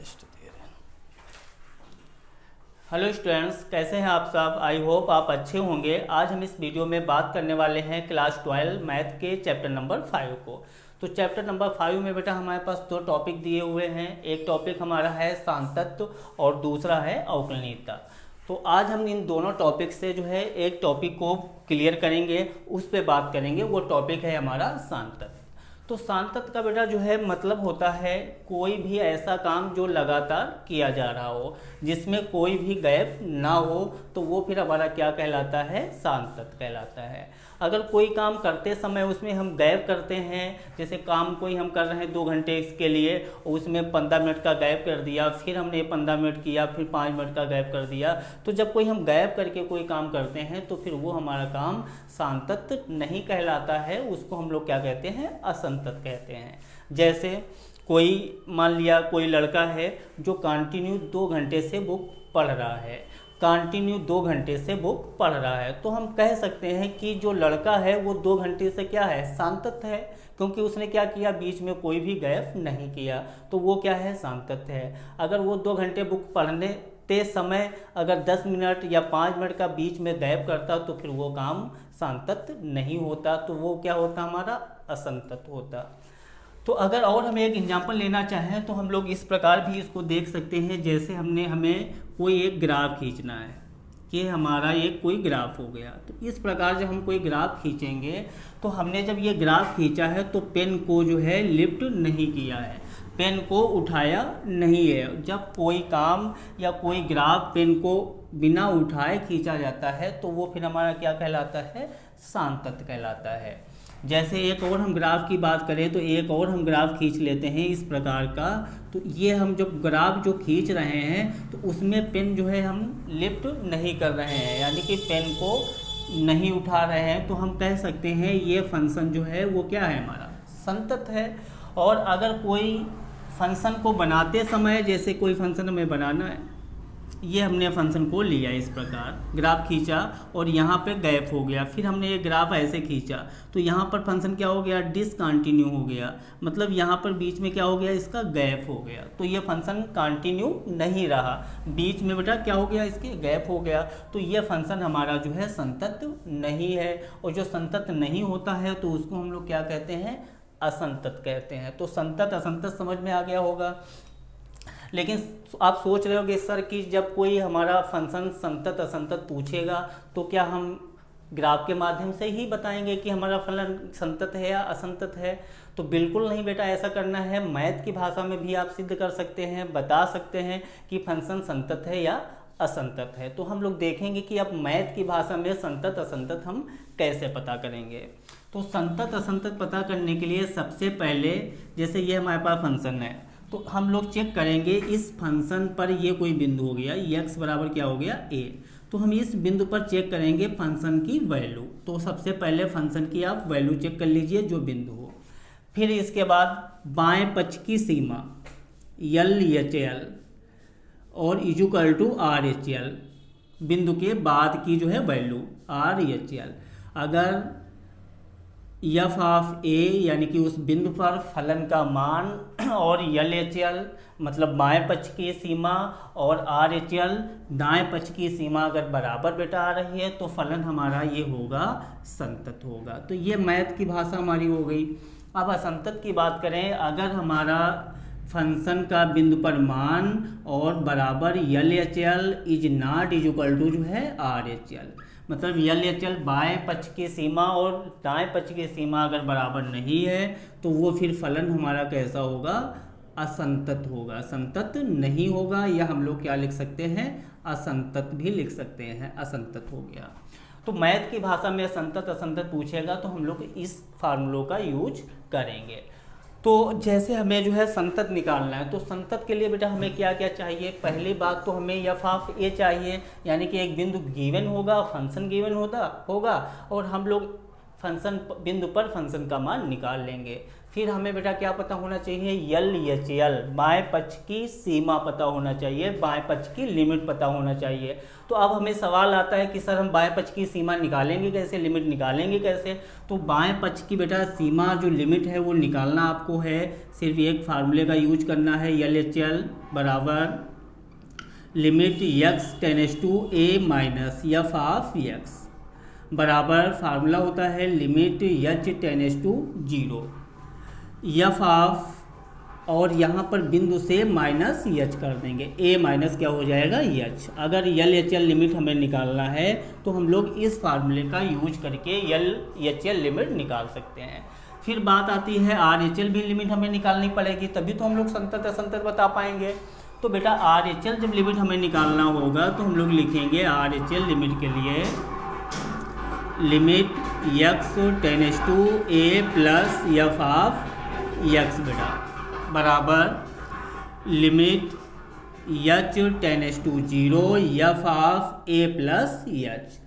Test दे रहे हैं। Hello students, कैसे हैं आप सब। आई होप आप अच्छे होंगे। आज हम इस वीडियो में बात करने वाले हैं क्लास 12 मैथ के चैप्टर नंबर 5 को। तो चैप्टर नंबर 5 में बेटा हमारे पास दो टॉपिक दिए हुए हैं। एक टॉपिक हमारा है सांतत्व और दूसरा है अवकलनीयता। तो आज हम इन दोनों टॉपिक से जो है एक टॉपिक को क्लियर करेंगे, उस पर बात करेंगे। वो टॉपिक है हमारा सांतत्व। तो सांतत्व का बेटा जो है मतलब होता है कोई भी ऐसा काम जो लगातार किया जा रहा हो, जिसमें कोई भी गैप ना हो, तो वो फिर हमारा क्या कहलाता है, सांतत्व कहलाता है। अगर कोई काम करते समय उसमें हम गैप करते हैं, जैसे काम कोई हम कर रहे हैं 2 घंटे के लिए, उसमें 15 मिनट का गैप कर दिया, फिर हमने 15 मिनट किया, फिर 5 मिनट का गैप कर दिया, तो जब कोई हम गैप करके कोई काम करते हैं तो फिर वो हमारा काम सांतत्व नहीं कहलाता है, उसको हम लोग क्या कहते हैं, असंतत्व कहते हैं। जैसे कोई मान लिया कोई लड़का है जो कंटिन्यू 2 घंटे से बुक पढ़ रहा है, कंटिन्यू 2 घंटे से बुक पढ़ रहा है, तो हम कह सकते हैं कि जो लड़का है वो 2 घंटे से क्या है, सांतत्व है, क्योंकि उसने क्या किया, बीच में कोई भी गैप नहीं किया, तो वो क्या है, सांतत्व है। अगर वो 2 घंटे बुक पढ़ने ते समय अगर 10 मिनट या 5 मिनट का बीच में गैप करता तो फिर वो काम सांतत्व नहीं होता, तो वो क्या होता, हमारा असंतत्व होता। तो अगर और हमें एक एग्जांपल लेना चाहें तो हम लोग इस प्रकार भी इसको देख सकते हैं। जैसे हमें कोई एक ग्राफ खींचना है कि हमारा एक कोई ग्राफ हो गया, तो इस प्रकार जब हम कोई ग्राफ खींचेंगे तो हमने जब ये ग्राफ खींचा है तो पेन को जो है लिफ्ट नहीं किया है, पेन को उठाया नहीं है। जब कोई काम या कोई ग्राफ पेन को बिना उठाए खींचा जाता है तो वो फिर हमारा क्या कहलाता है, सांतत्व कहलाता है। जैसे एक और हम ग्राफ की बात करें तो एक और हम ग्राफ खींच लेते हैं इस प्रकार का। तो ये हम जब ग्राफ जो खींच रहे हैं तो उसमें पेन जो है हम लिफ्ट नहीं कर रहे हैं, यानी कि पेन को नहीं उठा रहे हैं, तो हम कह सकते हैं ये फंक्शन जो है वो क्या है, हमारा संतत्व है। और अगर कोई फंक्शन को बनाते समय, जैसे कोई फंक्शन हमें बनाना है, ये हमने फंक्शन को लिया इस प्रकार, ग्राफ खींचा और यहाँ पे गैप हो गया, फिर हमने ये ग्राफ ऐसे खींचा तो यहाँ पर फंक्शन क्या हो गया, डिसकंटिन्यू हो गया, मतलब यहाँ पर बीच में क्या हो गया, इसका गैप हो गया, तो ये फंक्शन कंटिन्यू नहीं रहा, बीच में बेटा क्या हो गया, इसके गैप हो गया, तो ये फंक्शन हमारा जो है संतत्व नहीं है। और जो संतत्व नहीं होता है तो उसको हम लोग क्या कहते हैं, असंतत्व कहते हैं। तो संतत्व असंतत्व समझ में आ गया होगा। लेकिन आप सोच रहे होगे सर कि जब कोई हमारा फंक्शन संतत्व असंतत्व पूछेगा तो क्या हम ग्राफ के माध्यम से ही बताएंगे कि हमारा फलन संतत्व है या असंतत्व है? तो बिल्कुल नहीं बेटा, ऐसा करना है मैथ की भाषा में भी आप सिद्ध कर सकते हैं, बता सकते हैं कि फंक्शन संतत्व है या असंतत्व है। तो हम लोग देखेंगे कि अब मैथ की भाषा में संतत्व असंतत्व हम कैसे पता करेंगे। तो संतत्व असंतत्व पता करने के लिए सबसे पहले, जैसे ये हमारे पास फंक्शन है, तो हम लोग चेक करेंगे इस फंक्शन पर ये कोई बिंदु हो गया, x बराबर क्या हो गया, a, तो हम इस बिंदु पर चेक करेंगे फंक्शन की वैल्यू। तो सबसे पहले फंक्शन की आप वैल्यू चेक कर लीजिए जो बिंदु हो। फिर इसके बाद बाएं पक्ष की सीमा LHL और इक्वल टू RHL, बिंदु के बाद की जो है वैल्यू RHL। अगर एफ ऑफ ए यानी कि उस बिंदु पर फलन का मान और LHL मतलब बाएं पक्ष की सीमा और RHL दाएं पक्ष की सीमा अगर बराबर बेटा आ रही है तो फलन हमारा ये होगा, संतत्व होगा। तो ये मैथ की भाषा हमारी हो गई। अब असंतत्व की बात करें, अगर हमारा फंक्शन का बिंदु पर मान और बराबर LHL is not equal to जो है RHL, मतलब LHL बाएं पक्ष की सीमा और दाएं पक्ष की सीमा अगर बराबर नहीं है तो वो फिर फलन हमारा कैसा होगा, असंतत्व होगा, संतत्व नहीं होगा, या हम लोग क्या लिख सकते हैं, असंतत्व भी लिख सकते हैं, असंतत्व हो गया। तो मैथ की भाषा में संतत्व असंतत्व पूछेगा तो हम लोग इस फार्मूलों का यूज करेंगे। तो जैसे हमें जो है संतत्व निकालना है, तो संतत्व के लिए बेटा हमें क्या क्या चाहिए, पहली बात तो हमें एफ ऑफ ए चाहिए, यानी कि एक बिंदु गिवन होगा, फंक्शन गिवन होगा और हम लोग फंक्शन बिंदु पर फंक्शन का मान निकाल लेंगे। फिर हमें बेटा क्या पता होना चाहिए, LHL बाएं पक्ष की सीमा पता होना चाहिए, बाएं पक्ष की लिमिट पता होना चाहिए। तो अब हमें सवाल आता है कि सर हम बाएं पक्ष की सीमा निकालेंगे कैसे, लिमिट निकालेंगे कैसे। तो बाएं पक्ष की बेटा सीमा जो लिमिट है वो निकालना आपको है, सिर्फ एक फार्मूले का यूज करना है, LHL बराबर limit x tends to a minus f of x बराबर फार्मूला होता है limit h tends to 0 f of, और यहाँ पर बिंदु से माइनस h कर देंगे, a माइनस क्या हो जाएगा h। अगर LHL लिमिट हमें निकालना है तो हम लोग इस फार्मूले का यूज करके LHL लिमिट निकाल सकते हैं। फिर बात आती है RHL भी लिमिट हमें निकालनी पड़ेगी, तभी तो हम लोग संतत असंतत बता पाएंगे। तो बेटा RHL जब लिमिट हमें निकालना होगा तो हम लोग लिखेंगे RHL लिमिट के लिए limit x tends to a plus f of x बेटा बराबर limit h tends to 0 f of a plus h।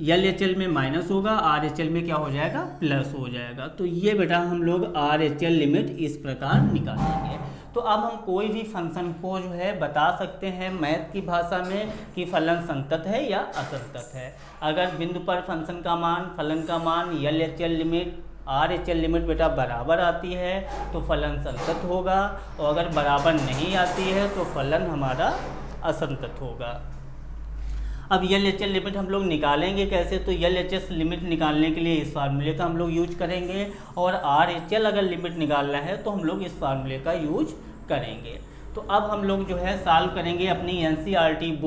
LHL में माइनस होगा, RHL में क्या हो जाएगा, प्लस हो जाएगा। तो ये बेटा हम लोग RHL लिमिट इस प्रकार निकालेंगे। तो अब हम कोई भी फंक्शन को जो है बता सकते हैं मैथ की भाषा में कि फलन संतत है या असंतत है। अगर बिंदु पर फंक्शन का मान, फलन का मान LHL लिमिट RHL लिमिट बेटा बराबर आती है तो फलन संतत होगा, और अगर बराबर नहीं आती है तो फलन हमारा असंतत होगा। अब LHL लिमिट हम लोग निकालेंगे कैसे, तो LHS लिमिट निकालने के लिए इस फार्मूले का हम लोग यूज करेंगे, और RHL अगर लिमिट निकालना है तो हम लोग इस फार्मूले का यूज करेंगे। तो अब हम लोग जो है सॉल्व करेंगे अपनी NCERT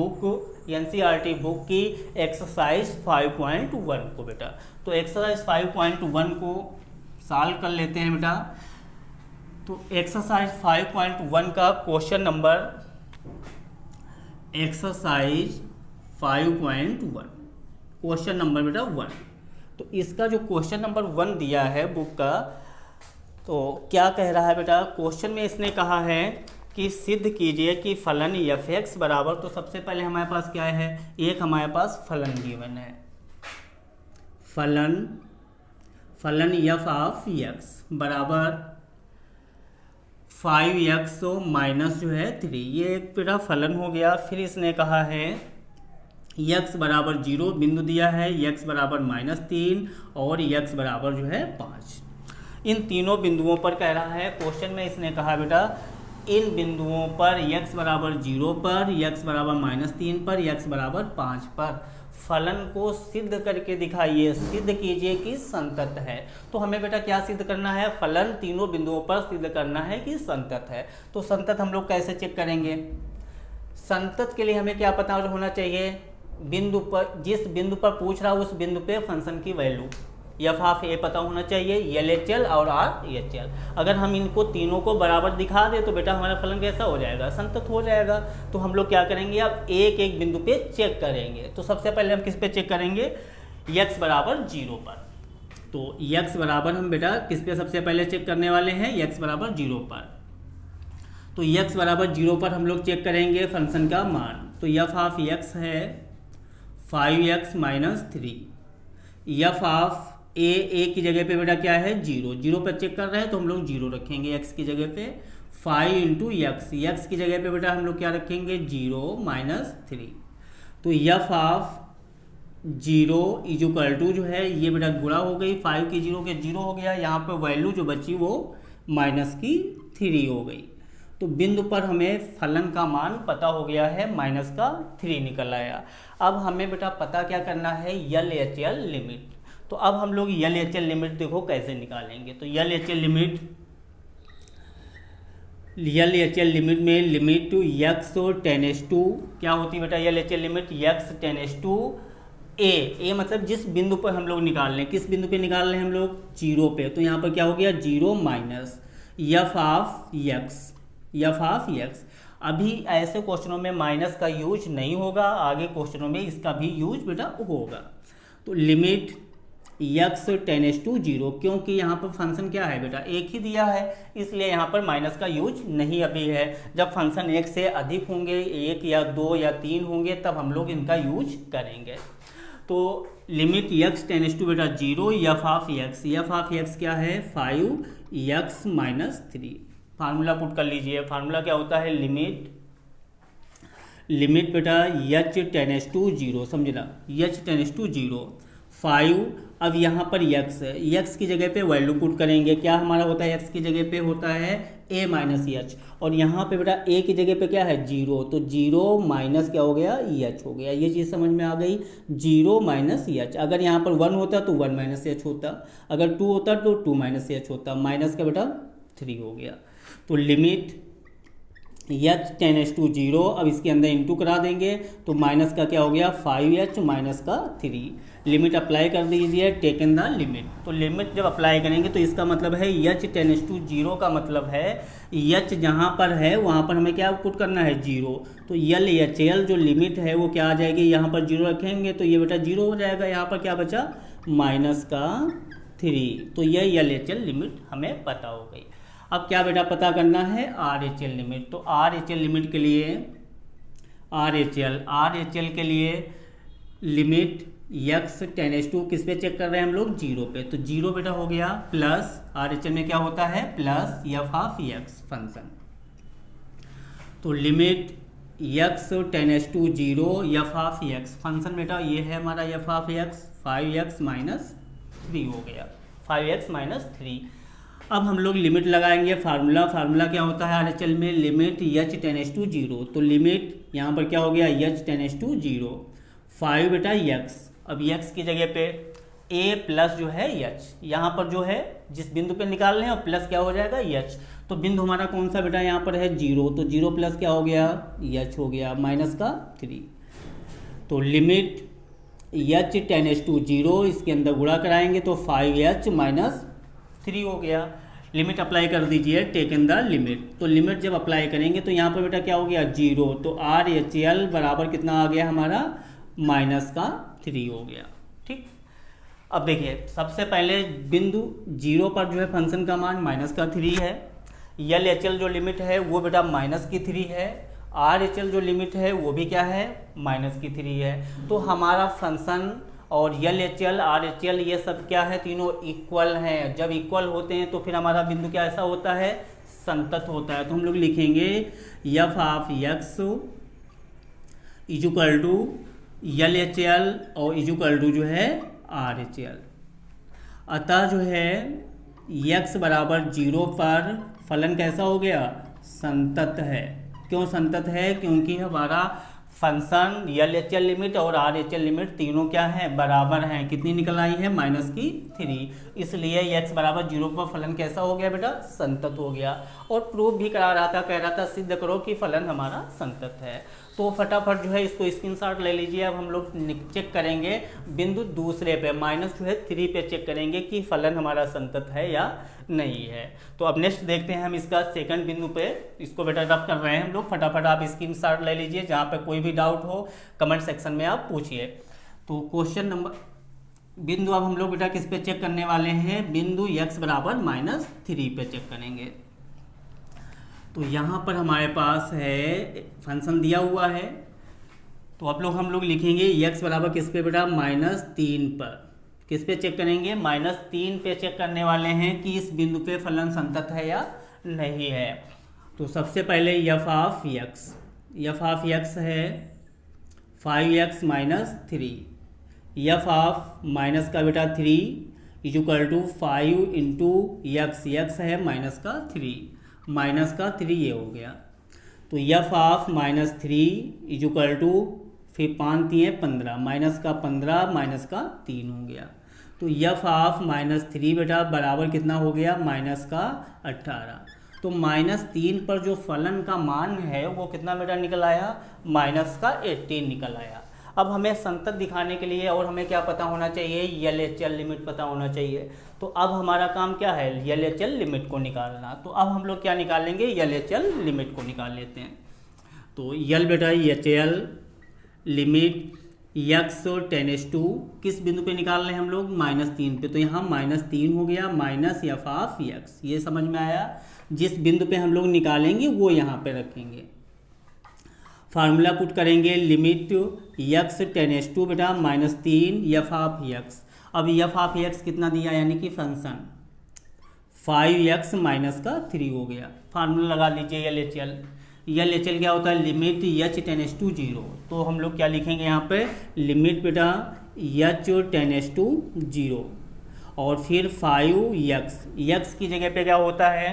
बुक की एक्सरसाइज 5.1 को बेटा। तो एक्सरसाइज 5.1 को सॉल्व कर लेते हैं बेटा। तो एक्सरसाइज 5.1 का question number exercise 5.1 question number बेटा 1। तो इसका जो क्वेश्चन नंबर 1 दिया है बुक का, तो क्या कह रहा है बेटा, क्वेश्चन में इसने कहा है कि सिद्ध कीजिए कि फलन f(x) बराबर, तो सबसे पहले हमारे पास क्या है, एक हमारे पास फलन गिवन है, फलन f ऑफ x बराबर 5x माइनस जो है 3, ये एक बेटा फलन हो गया। फिर इसने कहा है x बराबर 0 बिंदु दिया है, x बराबर -3 और x बराबर जो है 5। इन तीनों बिंदुओं पर कह रहा है क्वेश्चन में, इसने कहा बेटा इन बिंदुओं पर x बराबर 0 पर, x बराबर -3 पर, x बराबर 5 पर फलन को सिद्ध करके दिखाइए, सिद्ध कीजिए कि संतत है। तो हमें बेटा क्या सिद्ध करना है, फलन तीनों बिंदुओं पर सिद्ध करना है कि संतत है। तो संतत हम लोग कैसे चेक करेंगे, संतत के लिए हमें क्या पता होना चाहिए, बिंदु पर, जिस बिंदु पर पूछ रहा है उस बिंदु पे फंक्शन की वैल्यू f ऑफ a पता होना चाहिए, LHL और RHL। अगर हम इनको तीनों को बराबर दिखा दें तो बेटा हमारा फलन कैसा हो जाएगा, संतत हो जाएगा। तो हम लोग क्या करेंगे, अब एक एक बिंदु पे चेक करेंगे। तो सबसे पहले हम किस पे चेक करेंगे, x बराबर 0 पर। तो x बराबर हम बेटा किस पे सबसे पहले चेक करने वाले हैं, x बराबर 0 पर। तो x बराबर 0 पर हम लोग चेक करेंगे फंक्शन का मान। तो f ऑफ x है 5x minus 3, f of a की जगह पे बेटा क्या है 0 पर चेक कर रहे हैं तो हम लोग 0 रखेंगे x की जगह पे। 5 इंटू x की जगह पे बेटा हम लोग क्या रखेंगे 0 माइनस 3। तो f of 0 is equal to जो है ये बेटा गुणा हो गई, 5 की 0 के 0 हो गया, यहाँ पे वैल्यू जो बची वो माइनस की 3 हो गई। तो बिंदु पर हमें फलन का मान पता हो गया है, माइनस का 3 निकल आया। अब हमें बेटा पता क्या करना है, LHL लिमिट। तो अब हम लोग LHL लिमिट देखो कैसे निकालेंगे। तो LHL लिमिट में लिमिट x टेंड्स टू क्या होती है बेटा, LHL limit x tends to a मतलब जिस बिंदु पर हम लोग निकाल रहे हैं, किस बिंदु पे निकाल रहे हैं हम लोग 0 पे। तो यहाँ पर क्या हो गया 0 माइनस f ऑफ x। अभी ऐसे क्वेश्चनों में माइनस का यूज नहीं होगा, आगे क्वेश्चनों में इसका भी यूज बेटा होगा। तो लिमिट x टेंड्स टू 0, क्योंकि यहाँ पर फंक्शन क्या है बेटा एक ही दिया है, इसलिए यहाँ पर माइनस का यूज नहीं अभी है। जब फंक्शन 1 से अधिक होंगे, 1 या 2 या 3 होंगे, तब हम लोग इनका यूज करेंगे। तो लिमिट x टेंड्स टू बेटा 0, f ऑफ x क्या है 5 यक्स माइनस 3। फार्मूला पुट कर लीजिए। फार्मूला क्या होता है, लिमिट बेटा एच टेंड्स टू 0, समझना, एच टेंड्स टू 0 5। अब यहाँ पर यक्स है, यक्स की जगह पे वैल्यू पुट करेंगे। क्या हमारा होता है, यक्स की जगह पे होता है ए माइनस एच, और यहाँ पे बेटा ए की जगह पे क्या है 0, तो 0 माइनस क्या हो गया, एच हो गया। ये चीज़ समझ में आ गई, 0 माइनस एच। अगर यहाँ पर 1 होता तो 1 माइनस एच होता, अगर 2 होता तो 2 माइनस एच होता, माइनस का बेटा 3 हो गया। तो लिमिट एच टेंड्स टू 0, अब इसके अंदर इंटू करा देंगे तो माइनस का क्या हो गया 5h माइनस का 3। लिमिट अप्लाई कर दीजिए, टेकन द लिमिट। तो लिमिट जब अप्लाई करेंगे तो इसका मतलब है एच टेंड्स टू 0 का मतलब है एच जहाँ पर है वहाँ पर हमें क्या पुट करना है 0। तो यल एच एल जो लिमिट है वो क्या आ जाएगी, यहाँ पर 0 रखेंगे तो ये बेटा 0 हो जाएगा। यहाँ पर क्या बचा माइनस का 3। तो ये यल एच एल लिमिट हमें पता हो गई। अब क्या बेटा पता करना है, आर एच एल लिमिट। तो आर एच एल लिमिट के लिए आर एच एल के लिए लिमिट यक्स टेंड्स टू किस पे चेक कर रहे हैं हम लोग, 0 पे। तो 0 बेटा हो गया प्लस, आर एच एल में क्या होता है plus F of X function. तो limit X tends to 0 F of X function बेटा ये है हमारा F of x 5x minus 3 हो गया, 5x माइनस 3। अब हम लोग लिमिट लगाएंगे। फार्मूला क्या होता है आर एच एल में, लिमिट एच टेंड्स टू 0। तो लिमिट यहाँ पर क्या हो गया एच टेंड्स टू 0, 5 बेटा यक्स। अब यक्स की जगह पे ए प्लस जो है एच, यहाँ पर जो है जिस बिंदु पे निकाल रहे हैं और प्लस क्या हो जाएगा एच। तो बिंदु हमारा कौन सा बेटा यहाँ पर है 0, तो 0 प्लस क्या हो गया एच हो गया माइनस का 3। तो लिमिट एच टेंड्स टू 0, इसके अंदर गुणा कराएंगे तो 5h माइनस 3 हो गया। लिमिट अप्लाई कर दीजिए, टेकन द लिमिट। तो लिमिट जब अप्लाई करेंगे तो यहाँ पर बेटा क्या हो गया 0, तो आर एच एल बराबर कितना आ गया हमारा माइनस का 3 हो गया। ठीक, अब देखिए सबसे पहले बिंदु 0 पर जो है फंक्शन का मान माइनस का 3 है। यल एच एल जो लिमिट है वो बेटा माइनस की 3 है। आर एच एल जो लिमिट है वो भी क्या है माइनस की 3 है। तो हमारा फंक्शन और L H L R H L ये सब क्या है, तीनों इक्वल हैं। जब इक्वल होते हैं तो फिर हमारा बिंदु क्या ऐसा होता है, संतत होता है। तो हम लोग लिखेंगे F of X is equal to L H L और इजुकल टू जो है आर एच एल। अतः जो है एक्स बराबर 0 पर फलन कैसा हो गया, संतत है। क्यों संतत है, क्योंकि हमारा फंक्शन यल एच एल लिमिट और आर एच एल लिमिट तीनों क्या है बराबर हैं। कितनी निकल आई है माइनस की 3। इसलिए x बराबर 0 पर फलन कैसा हो गया बेटा, संतत हो गया। और प्रूफ भी करा रहा था, कह रहा था सिद्ध करो कि फलन हमारा संतत है। तो फटाफट जो है इसको स्क्रीनशॉट ले लीजिए। अब हम लोग चेक करेंगे बिंदु दूसरे पे माइनस जो है 3 पे चेक करेंगे कि फलन हमारा संतत है या नहीं है। तो अब नेक्स्ट देखते हैं हम इसका सेकंड बिंदु पे, इसको बेटा रब कर रहे हैं हम लोग। फटाफट आप स्क्रीनशॉट ले लीजिए, जहाँ पे कोई भी डाउट हो कमेंट सेक्शन में आप पूछिए। तो क्वेश्चन नंबर बिंदु अब हम लोग बेटा किस पे चेक करने वाले हैं, बिंदु x बराबर -3 पे चेक करेंगे। तो यहाँ पर हमारे पास है फंक्शन दिया हुआ है, तो आप लोग हम लोग लिखेंगे x बराबर किस पे बेटा -3 पर। किस पे चेक करेंगे, -3 पे चेक करने वाले हैं कि इस बिंदु पे फलन संतत है या नहीं है। तो सबसे पहले एफ ऑफ एक्स है 5x - 3। एफ ऑफ माइनस का बेटा 3 इजुकल टू 5 इंटू एक्स है माइनस का 3 ये हो गया। तो एफ ऑफ -3 इजुकल टू फिर 5 3 15 माइनस का 3 हो गया। तो एफ ऑफ -3 बेटा बराबर कितना हो गया -18। तो -3 पर जो फलन का मान है वो कितना बेटा निकल आया -18 निकल आया। अब हमें संतत दिखाने के लिए और हमें क्या पता होना चाहिए, यल एच एल लिमिट पता होना चाहिए। तो अब हमारा काम क्या है, यल एच एल लिमिट को निकालना। तो अब हम लोग क्या निकालेंगे, यल एच एल लिमिट को निकाल लेते हैं। तो यल बेटा H L limit x tends to किस बिंदु पे निकाल रहे हैं हम लोग -3 पे। तो यहाँ -3 हो गया माइनस एफ ऑफ एक्स। ये समझ में आया, जिस बिंदु पे हम लोग निकालेंगे वो यहाँ पे रखेंगे। फार्मूला पुट करेंगे लिमिट x टेंड्स टू बेटा -3 एफ ऑफ एक्स। अब एफ ऑफ एक्स कितना दिया, यानी कि फंक्शन 5x माइनस का 3 हो गया। फार्मूला लगा लीजिए L H L. L H L क्या होता है, लिमिट एच टेंड्स टू 0। तो हम लोग क्या लिखेंगे यहाँ पे, लिमिट बेटा एच टेंड्स टू 0 और फिर 5x, x की जगह पे क्या होता है,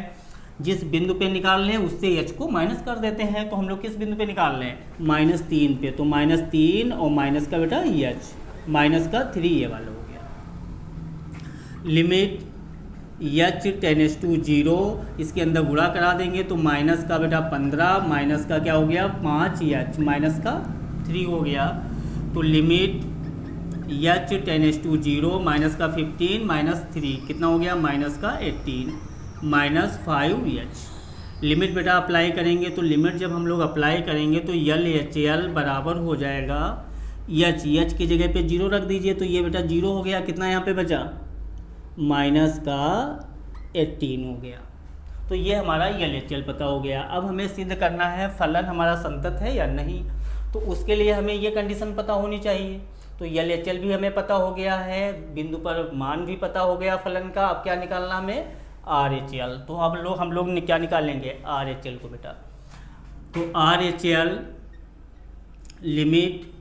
जिस बिंदु पे निकाल रहे हैं उससे h को माइनस कर देते हैं। तो हम लोग किस बिंदु पे निकाल रहे हैं, -3 पे। तो -3 और माइनस का बेटा h, माइनस का 3 ये वाला हो गया। लिमिट h टेंड्स टू 0, इसके अंदर गुणा करा देंगे तो माइनस का बेटा 15, माइनस का क्या हो गया 5h, माइनस का 3 हो गया। तो limit h tends to 0, minus का 15 माइनस 3 कितना हो गया, माइनस का 18 माइनस 5h। लिमिट बेटा अप्लाई करेंगे तो लिमिट जब हम लोग अप्लाई करेंगे तो एल एच एल बराबर हो जाएगा एच की जगह पे 0 रख दीजिए। तो ये बेटा 0 हो गया, कितना यहाँ पे बचा, माइनस का 18 हो गया। तो ये हमारा एल एच एल पता हो गया। अब हमें सिद्ध करना है फलन हमारा संतत है या नहीं। तो उसके लिए हमें ये कंडीशन पता होनी चाहिए। तो एल एच एल भी हमें पता हो गया है, बिंदु पर मान भी पता हो गया फलन का। अब क्या निकालना हमें, आर एच एल। तो अब हम लोग क्या निकालेंगे, आर एच एल को बेटा। तो R H L limit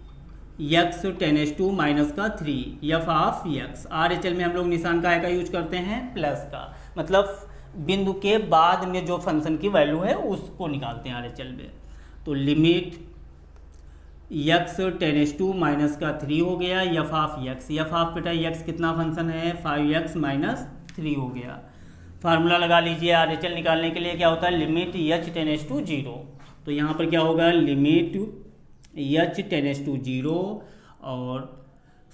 x tends to minus का 3 F of x। R H L में हम लोग निशान का यूज करते हैं, प्लस का, मतलब बिंदु के बाद में जो फंक्शन की वैल्यू है उसको निकालते हैं आर एच एल में। तो limit x tends to minus का 3 हो गया, F of x। F of बेटा x कितना फंक्शन है, 5x माइनस 3 हो गया। फार्मूला लगा लीजिए आर एच एल निकालने के लिए, क्या होता है, लिमिट h टेंड्स टू 0। तो यहाँ पर क्या होगा, लिमिट h टेंड्स टू 0 और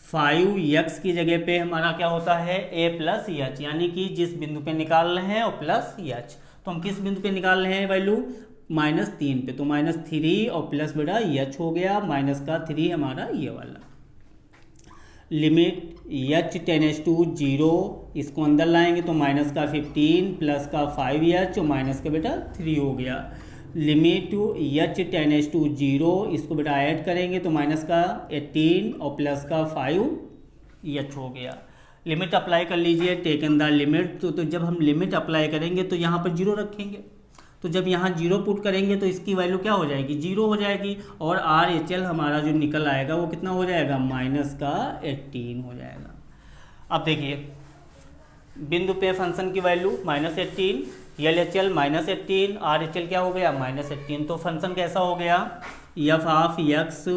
5x की जगह पे हमारा क्या होता है, a प्लस h, यानी कि जिस बिंदु पे निकाल रहे हैं और प्लस h। तो हम किस बिंदु पे निकाल रहे हैं वैल्यू, -3 पे। तो -3 और प्लस बेटा h हो गया, माइनस का 3 हमारा ये वाला। लिमिट h टेंड्स टू 0, इसको अंदर लाएंगे तो माइनस का 15 प्लस का 5h और माइनस का बेटा 3 हो गया। लिमिट h टेंड्स टू 0, इसको बेटा ऐड करेंगे तो माइनस का 18 और प्लस का 5h हो गया। लिमिट अप्लाई कर लीजिए, टेकन द लिमिट। तो जब हम लिमिट अप्लाई करेंगे तो यहाँ पर 0 रखेंगे। तो जब यहाँ 0 पुट करेंगे तो इसकी वैल्यू क्या हो जाएगी, 0 हो जाएगी। और आर एच एल हमारा जो निकल आएगा वो कितना हो जाएगा, माइनस का 18 हो जाएगा। अब देखिए बिंदु पे फंक्शन की value -18, L H L -18, R H L क्या हो गया, -18। तो फंक्शन कैसा हो गया, F of x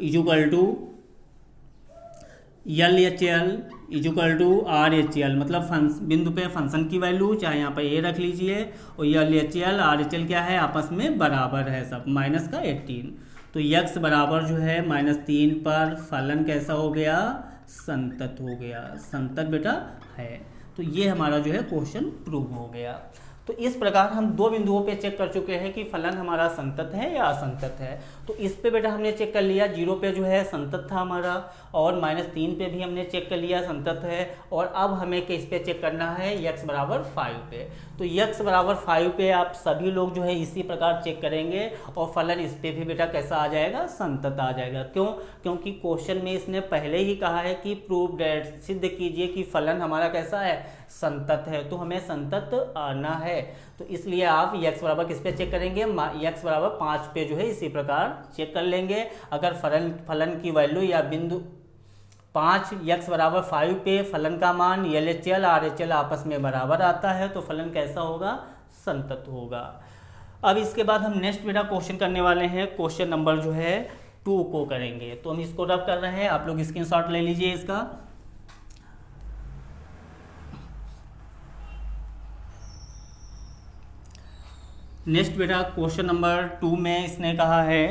is equal to L H L is equal to R H L, मतलब बिंदु पे फंक्शन की वैल्यू चाहे यहाँ पर ए रख लीजिए और L H L R H L क्या है, आपस में बराबर है सब, माइनस का 18। तो x बराबर जो है -3 पर फलन कैसा हो गया, संतत हो गया। संतत बेटा है। तो ये हमारा जो है क्वेश्चन प्रूव हो गया। तो इस प्रकार हम 2 बिंदुओं पे चेक कर चुके हैं कि फलन हमारा संतत है या असंतत है। तो इस पे बेटा हमने चेक कर लिया, 0 पे जो है संतत था हमारा, और -3 पे भी हमने चेक कर लिया संतत है। और अब हमें किस पे चेक करना है, x बराबर 5 पे। तो x बराबर 5 पे आप सभी लोग जो है इसी प्रकार चेक करेंगे और फलन इस पे भी बेटा कैसा आ जाएगा, संतत आ जाएगा। क्यों, क्योंकि क्वेश्चन में इसने पहले ही कहा है कि प्रूव दैट, सिद्ध कीजिए कि फलन हमारा कैसा है, संतत है। तो हमें संतत आना है। तो इसलिए आप x बराबर किस पे चेक करेंगे, x बराबर 5 पे जो है इसी प्रकार चेक कर लेंगे। अगर फलन की वैल्यू या बिंदु 5 x बराबर 5 पे फलन का मान L H L R H L आपस में बराबर आता है तो फलन कैसा होगा, संतत होगा। अब इसके बाद हम नेक्स्ट बेटा क्वेश्चन करने वाले हैं, क्वेश्चन नंबर जो है 2 को करेंगे। तो हम इसको रब कर रहे हैं, आप लोग स्क्रीनशॉट ले लीजिए इसका। नेक्स्ट बेटा क्वेश्चन नंबर 2 में इसने कहा है,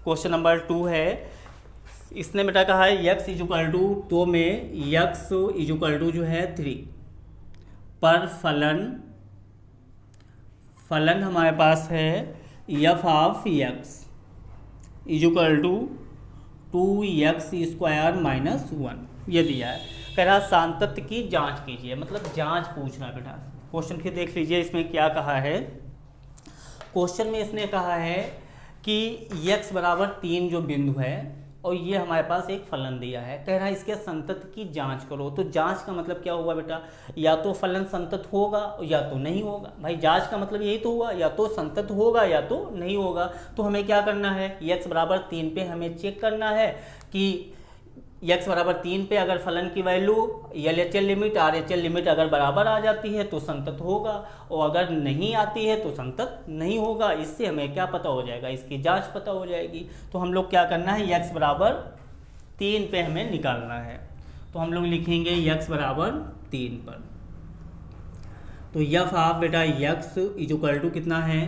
क्वेश्चन नंबर 2 है, इसने बेटा कहा है x इजुकल टू, तो में x इजुकल टू जो है 3 पर फलन हमारे पास है f of x is equal to 2x square minus 1, ये दिया है। कह रहा सांतत्य की जांच कीजिए, मतलब जांच पूछना बेटा। क्वेश्चन फिर देख लीजिए इसमें क्या कहा है। क्वेश्चन में इसने कहा है कि x बराबर 3 जो बिंदु है और ये हमारे पास एक फलन दिया है, कह रहा है इसके संतत की जांच करो। तो जांच का मतलब क्या हुआ बेटा, या तो फलन संतत होगा या तो नहीं होगा। भाई जांच का मतलब यही तो हुआ, या तो संतत होगा या तो नहीं होगा। तो हमें क्या करना है, x बराबर 3 पे हमें चेक करना है कि x बराबर 3 पे अगर फलन की value LHL limit RHL limit अगर बराबर आ जाती है तो संतत होगा, और अगर नहीं आती है तो संतत नहीं होगा। इससे हमें क्या पता हो जाएगा, इसकी जांच पता हो जाएगी। तो हम लोग क्या करना है, x बराबर 3 पे हमें निकालना है। तो हम लोग लिखेंगे x बराबर 3 पर। तो यफ ऑफ बेटा x इज इक्वल टू कितना है,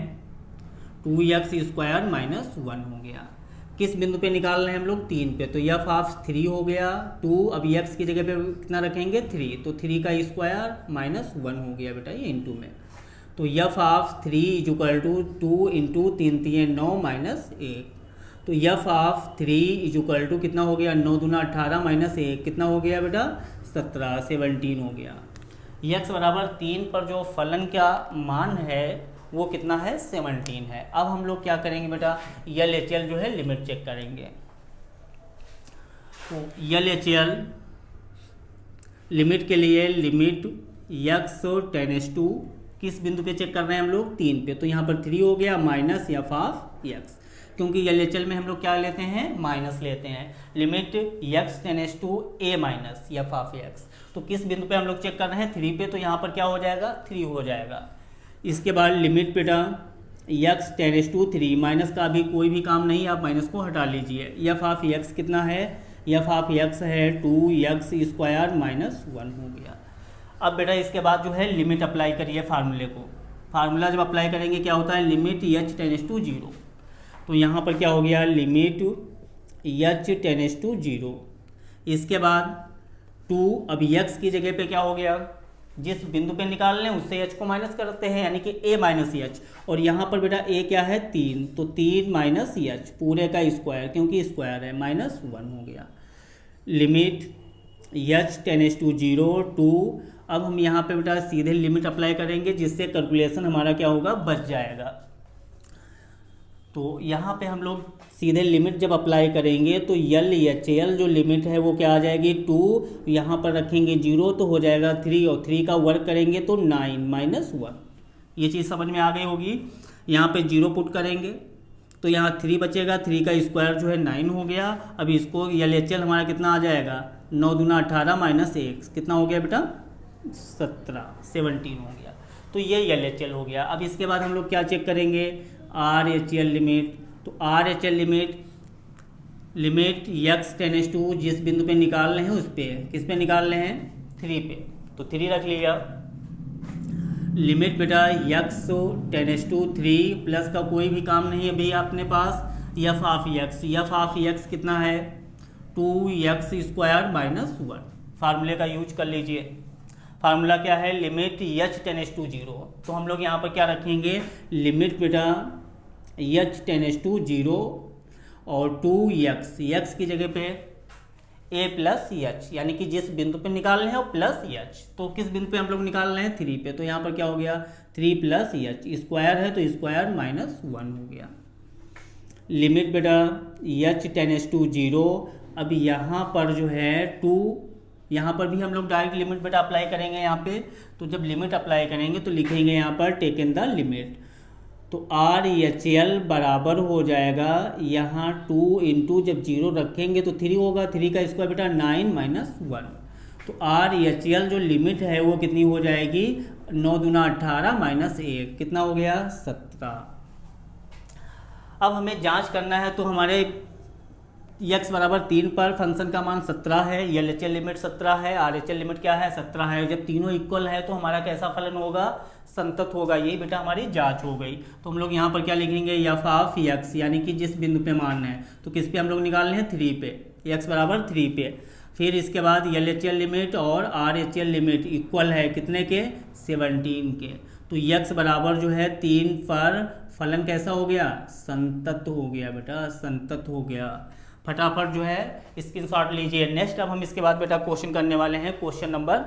2x स्क्वायर माइनस 1 हो गया। किस बिंदु पे निकाल रहे हैं हम लोग, 3 पे। तो यफ ऑफ 3 हो गया 2, अब x की जगह पे कितना रखेंगे 3, तो 3 का स्क्वायर माइनस 1 हो गया बेटा ये इंटू में। तो F of 3 is equal to 2 into 3 3 9 minus 1। तो F of 3 is equal to कितना हो गया, 9 दूना 18 माइनस 1 कितना हो गया बेटा 17 17 हो गया। x बराबर 3 पर जो फलन का मान है वो कितना है 17 है। अब हम लोग क्या करेंगे बेटा, LHL जो है लिमिट चेक करेंगे। तो LHL लिमिट के लिए लिमिट x टेंड्स टू किस बिंदु पे चेक कर रहे हैं हम लोग, 3 पे। तो यहाँ पर 3 हो गया माइनस एफ ऑफ x, क्योंकि LHL में हम लोग क्या लेते हैं, माइनस लेते हैं। Limit x tends to a minus F of x, तो किस बिंदु पे हम लोग चेक कर रहे हैं 3 पे, तो यहाँ पर क्या हो जाएगा 3 हो जाएगा। इसके बाद लिमिट बेटा x टेंड्स टू 3, माइनस का अभी कोई भी काम नहीं, आप माइनस को हटा लीजिए। एफ ऑफ x कितना है, एफ ऑफ x है 2x स्क्वायर माइनस 1 हो गया। अब बेटा इसके बाद जो है लिमिट अप्लाई करिए फार्मूले को। फार्मूला जब अप्लाई करेंगे क्या होता है, लिमिट h टेंड्स टू 0। तो यहाँ पर क्या हो गया, लिमिट h टेंड्स टू 0। इसके बाद 2, अब x की जगह पे क्या हो गया, जिस बिंदु पे निकाल लें उससे h को माइनस करते हैं, यानी कि a माइनस h। और यहाँ पर बेटा a क्या है 3, तो 3 माइनस h पूरे का स्क्वायर, क्योंकि स्क्वायर है माइनस 1 हो गया। Limit h tends to 0 2। अब हम यहाँ पे बेटा सीधे लिमिट अप्लाई करेंगे, जिससे कैलकुलेशन हमारा क्या होगा, बच जाएगा। तो यहाँ पे हम लोग सीधे लिमिट जब अप्लाई करेंगे तो LHL जो लिमिट है वो क्या आ जाएगी 2, यहाँ पर रखेंगे 0 तो हो जाएगा 3, और 3 का वर्क करेंगे तो 9 माइनस 1। ये चीज़ समझ में आ गई होगी। यहाँ पे 0 पुट करेंगे तो यहाँ 3 बचेगा, 3 का स्क्वायर जो है 9 हो गया। अब इसको LHL हमारा कितना आ जाएगा, 9 दूना 18 माइनस 1 कितना हो गया बेटा 17 हो गया। तो ये LHL हो गया। अब इसके बाद हम लोग क्या चेक करेंगे, RHL लिमिट। तो RHL limit x tends to जिस बिंदु पे निकाल रहे हैं उस पे, किस पे निकाल रहे हैं 3 पे, तो 3 रख लिया। लिमिट बेटा x टेंड्स टू 3, प्लस का कोई भी काम नहीं है भाई अपने पास, एफ ऑफ x कितना है 2x स्क्वायर माइनस 1। फार्मूले का यूज कर लीजिए। फार्मूला क्या है, लिमिट h टेंड्स टू 0। तो हम लोग यहाँ पर क्या रखेंगे, लिमिट बेटा h टेंड्स टू 0 और 2x की जगह पे a प्लस h, यानी कि जिस बिंदु पे निकाल रहे हैं वो प्लस h। तो किस बिंदु पे हम लोग निकाल रहे हैं 3 पे, तो यहाँ पर क्या हो गया 3 प्लस h, स्क्वायर है तो स्क्वायर माइनस 1 हो गया। लिमिट बेटा h टेंड्स टू 0। अब यहाँ पर जो है 2, यहाँ पर भी हम लोग डायरेक्ट लिमिट बेटा अप्लाई करेंगे यहाँ पे। तो जब लिमिट अप्लाई करेंगे तो लिखेंगे यहाँ पर टेकन द लिमिट। तो RHL बराबर हो जाएगा यहाँ 2 इंटू जब 0 रखेंगे तो 3 होगा, 3 का स्क्वायर बेटा 9 माइनस 1। तो RHL जो लिमिट है वो कितनी हो जाएगी, 9 दूना 18 माइनस 1 कितना हो गया 17। अब हमें जांच करना है, तो हमारे x बराबर 3 पर फंक्शन का मान 17 है, LHL लिमिट 17 है, RHL लिमिट क्या है 17 है। जब तीनों इक्वल है तो हमारा कैसा फलन होगा, संतत होगा। यही बेटा हमारी जांच हो गई। तो हम लोग यहाँ पर क्या लिखेंगे, एफ ऑफ x, यानी कि जिस बिंदु पे मान है, तो किस पे हम लोग निकाल रहे हैं 3 पे, x बराबर 3 पे। फिर इसके बाद LHL लिमिट और RHL लिमिट इक्वल है कितने के 17 के। तो x बराबर जो है 3 पर फलन कैसा हो गया, संतत हो गया बेटा, संतत हो गया। फटाफट जो है स्क्रीनशॉट लीजिए। नेक्स्ट अब हम इसके बाद बेटा क्वेश्चन करने वाले हैं, question number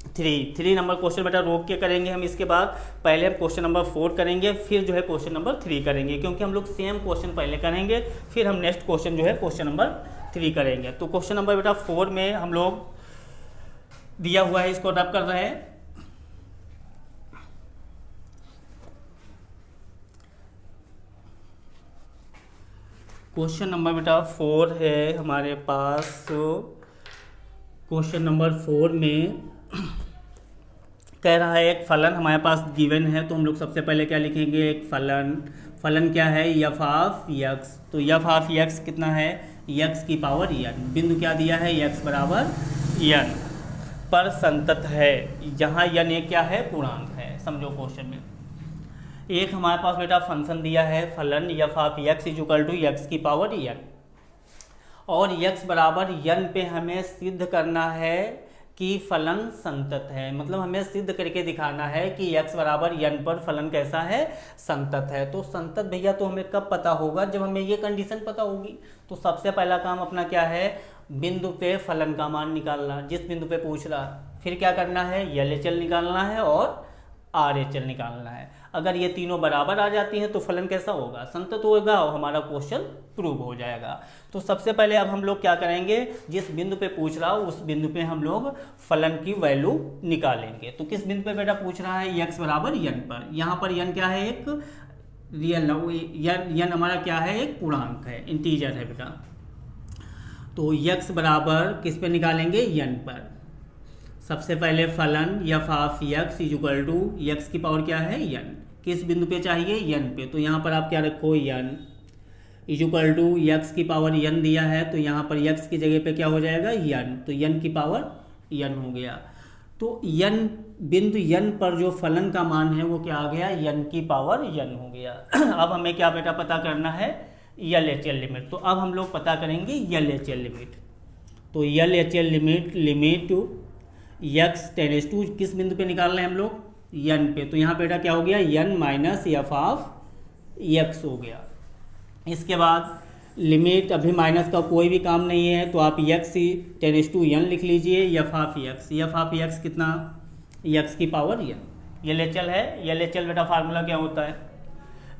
three number question बेटा रोक के करेंगे हम। इसके बाद पहले हम क्वेश्चन नंबर 4 करेंगे, फिर जो है क्वेश्चन नंबर 3 करेंगे, क्योंकि हम लोग सेम क्वेश्चन पहले करेंगे, फिर हम नेक्स्ट क्वेश्चन जो है क्वेश्चन नंबर 3 करेंगे। तो क्वेश्चन नंबर बेटा 4 में हम लोग दिया हुआ है, इसको रब कर रहे हैं। क्वेश्चन नंबर बेटा 4 है हमारे पास। क्वेश्चन नंबर 4 में कह रहा है एक फलन हमारे पास गिवन है, तो हम लोग सबसे पहले क्या लिखेंगे, एक फलन क्या है, एफ ऑफ एक्स। तो एफ ऑफ एक्स कितना है, एक्स की पावर एन। बिंदु क्या दिया है, एक्स बराबर एन पर संतत है, जहाँ एन एक क्या है, पूर्णांक है। समझो क्वेश्चन में एक हमारे पास बेटा फंक्शन दिया है, फलन F of x is equal to x की पावर एन, और x बराबर n पे हमें सिद्ध करना है कि फलन संतत है। मतलब हमें सिद्ध करके दिखाना है कि x बराबर n पर फलन कैसा है, संतत है। तो संतत भैया तो हमें कब पता होगा, जब हमें ये कंडीशन पता होगी। तो सबसे पहला काम अपना क्या है, बिंदु पे फलन का मान निकालना, जिस बिंदु पे पूछ रहा। फिर क्या करना है, LHL निकालना है और RHL निकालना है। अगर ये तीनों बराबर आ जाती हैं तो फलन कैसा होगा, संतत होगा, और हमारा क्वेश्चन प्रूव हो जाएगा। तो सबसे पहले अब हम लोग क्या करेंगे, जिस बिंदु पे पूछ रहा हो उस बिंदु पे हम लोग फलन की वैल्यू निकालेंगे। तो किस बिंदु पे बेटा पूछ रहा है, x बराबर n पर। यहाँ पर n क्या है, एक रियल, n हमारा क्या है, एक पूर्णांक है, इंटीजर है बेटा। तो x बराबर किस पे निकालेंगे, n पर। सबसे पहले फलन F of x is equal to x की पावर क्या है, n। किस बिंदु पे चाहिए, n पे। तो यहाँ पर आप क्या रखो, n is equal to x की पावर n दिया है, तो यहाँ पर x की जगह पे क्या हो जाएगा, n। तो n की पावर n हो गया। तो n बिंदु n पर जो फलन का मान है वो क्या आ गया, n की पावर n हो गया। अब हमें क्या बेटा पता करना है, LHL लिमिट। तो अब हम लोग पता करेंगे LHL लिमिट। तो LHL limit x tends to किस बिंदु पे निकाल रहे हैं हम लोग, n पे। तो यहाँ बेटा क्या हो गया, n minus F of x हो गया। इसके बाद लिमिट, अभी माइनस का कोई भी काम नहीं है, तो आप x टेंड्स टू n लिख लीजिए, एफ ऑफ एक्स कितना, x की पावर n। LHL है, LHL बेटा फार्मूला क्या होता है,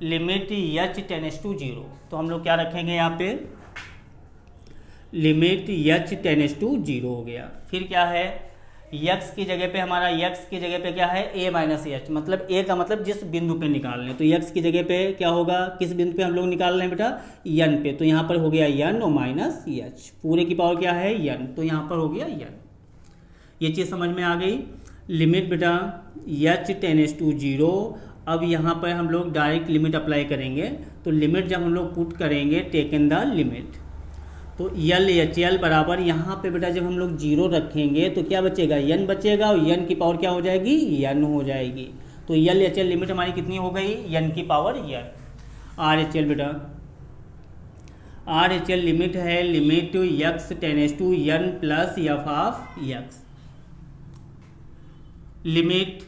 लिमिट h टेंड्स टू 0। तो हम लोग क्या रखेंगे यहाँ पे, लिमिट h टेंड्स टू 0 हो गया। फिर क्या है, x की जगह पे हमारा, x की जगह पे क्या है, a माइनस एच। मतलब a का मतलब जिस बिंदु पे निकाल रहे हैं, तो x की जगह पे क्या होगा, किस बिंदु पे हम लोग निकाल रहे हैं बेटा, n पे। तो यहाँ पर हो गया n और माइनस एच, पूरे की पावर क्या है, n। तो यहाँ पर हो गया n। ये चीज़ समझ में आ गई। लिमिट बेटा h टेंड्स टू 0। अब यहाँ पर हम लोग डायरेक्ट लिमिट अप्लाई करेंगे। तो लिमिट जब हम लोग पुट करेंगे, टेक इन द लिमिट, तो LHL बराबर यहाँ पे बेटा जब हम लोग 0 रखेंगे तो क्या बचेगा, n बचेगा, और n की पावर क्या हो जाएगी, n हो जाएगी। तो LHL लिमिट हमारी कितनी हो गई, n की पावर n। RHL बेटा, RHL लिमिट है, limit x tends to n plus F of x. Limit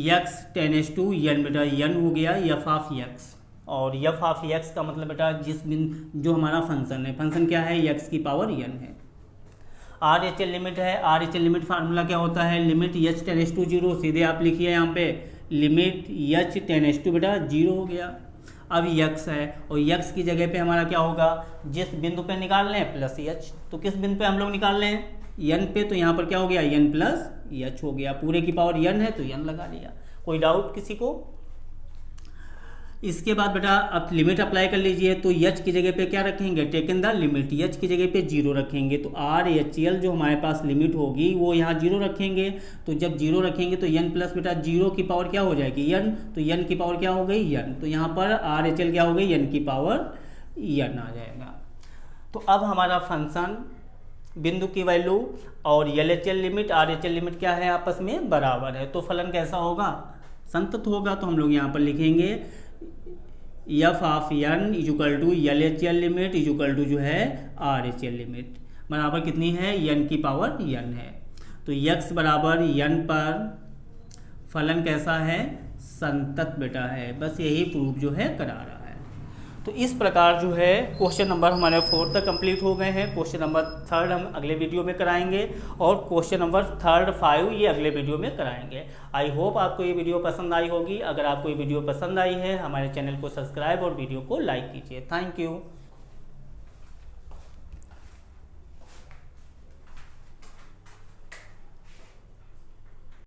x tends to n बेटा, n हो गया एफ ऑफ एक्स। और एफ ऑफ एक्स का मतलब बेटा जिस बिंदु, जो हमारा फंक्शन है, फंक्शन क्या है, x की पावर n है। RHL लिमिट है, RHL लिमिट फार्मूला क्या होता है, लिमिट h टेंड्स टू 0। सीधे आप लिखिए यहाँ पे, लिमिट h टेंड्स टू बेटा 0 हो गया। अब x है, और x की जगह पे हमारा क्या होगा, जिस बिंदु पे निकाल रहे हैं प्लस h। तो किस बिंदु पे हम लोग निकाल रहे हैं, n पे। तो यहाँ पर क्या हो गया, n प्लस h हो गया। पूरे की पावर n है तो n लगा लिया। कोई डाउट किसी को। इसके बाद बेटा अब लिमिट अप्लाई कर लीजिए। तो h की जगह पे क्या रखेंगे, टेकन द लिमिट, h की जगह पे 0 रखेंगे। तो RHL जो हमारे पास लिमिट होगी वो यहाँ 0 रखेंगे। तो जब 0 रखेंगे तो n प्लस बेटा 0 की पावर क्या हो जाएगी, n। तो n की पावर क्या हो गई, n। तो यहाँ पर RHL क्या हो गई, n की पावर n आ जाएगा। तो अब हमारा फंक्शन, बिंदु की वैल्यू और LHL लिमिट, RHL लिमिट क्या है, आपस में बराबर है। तो फलन कैसा होगा, संतत होगा। तो हम लोग यहाँ पर लिखेंगे F of n is equal to LHL limit is equal to जो है RHL लिमिट, बराबर कितनी है, n की पावर n है। तो x बराबर n पर फलन कैसा है, संतत बेटा है। बस यही प्रूफ जो है करा रहा है। तो इस प्रकार जो है क्वेश्चन नंबर हमारे 4 तक कंप्लीट हो गए हैं। क्वेश्चन नंबर 3 हम अगले वीडियो में कराएंगे और क्वेश्चन नंबर 3, 5 ये अगले वीडियो में कराएंगे। आई होप आपको ये वीडियो पसंद आई होगी। अगर आपको ये वीडियो पसंद आई है हमारे चैनल को सब्सक्राइब और वीडियो को लाइक कीजिए। Thank you.